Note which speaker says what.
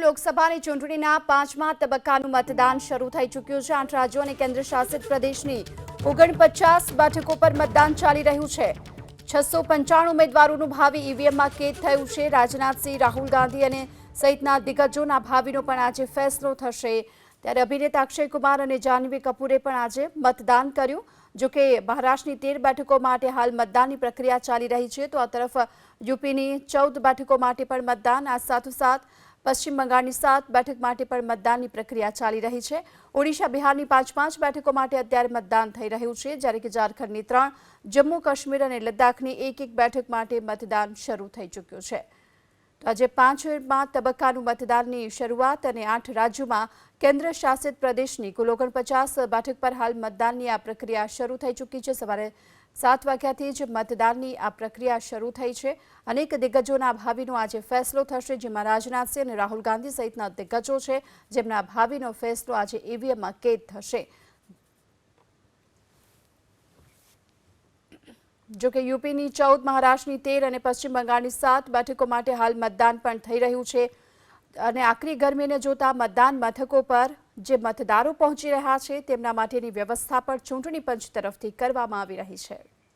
Speaker 1: લોકસભાની ચૂંટણીના 5મા તબક્કાનું મતદાન શરૂ થઈ ચૂક્યું છે। 8 રાજ્યો અને કેન્દ્રશાસિત પ્રદેશની 49 બેઠકો પર મતદાન ચાલી રહ્યું છે। 695 ઉમેદવારોનું ભાવિ ઈવીએમમાં કેદ થયું છે। રાજનાથસિંહ, રાહુલ ગાંધી અને સહિતના દિગ્ગજોના ભાવિનો પણ આજે ફેસલો થશે। ત્યારે અભિનેતા અક્ષય કુમાર અને જાહ્નવી કપૂરે પણ આજે મતદાન કર્યું। જો કે મહારાષ્ટ્રની 13 બેઠકો માટે હાલ મતદાનની પ્રક્રિયા ચાલી રહી છે, તો આ તરફ યુપીની 14 બેઠકો માટે પણ મતદાન, આ સાથોસાથ પશ્ચિમ બંગાળની 7 બેઠક માટે પણ મતદાનની પ્રક્રિયા ચાલી રહી છે। ઓડિશા, બિહારની 5 બેઠકો માટે અત્યારે મતદાન થઈ રહ્યું છે, જ્યારે કે ઝારખંડની 3, જમ્મુ કાશ્મીર અને લદ્દાખની 1 બેઠક માટે મતદાન શરૂ થઈ ચૂક્યું છે। તો આજે 5મા તબક્કાનું મતદાનની શરૂઆત અને 8 રાજ્યોમાં કેન્દ્ર શાસિત પ્રદેશની કુલ 49 બેઠક પર હાલ મતદાનની આ પ્રક્રિયા શરૂ થઈ ચૂકી છે। સવારે 7 વાગ્યાથી જ મતદાનની આ પ્રક્રિયા શરૂ થઈ છે। અનેક દિગ્ગજોના ભાવિનો આજે ફેસલો થશે, જેમાં રાજનાથસિંહ અને રાહુલ ગાંધી સહિતના દિગ્ગજો છે, જેમના ભાવિનો ફેસલો આજે ઈવીએમમાં કેદ થશે। જો કે યુપીની 14, મહારાષ્ટ્રની 13 અને પશ્ચિમ બંગાળની 7 બેઠકો માટે હાલ મતદાન પણ થઈ રહ્યું છે। અને આકરી ગરમીને જોતા મતદાન મથકો પર જે મતદારો પહોંચી રહ્યા છે, તેમના માટેની વ્યવસ્થા પણ ચૂંટણી પંચ તરફથી કરવામાં આવી રહી છે।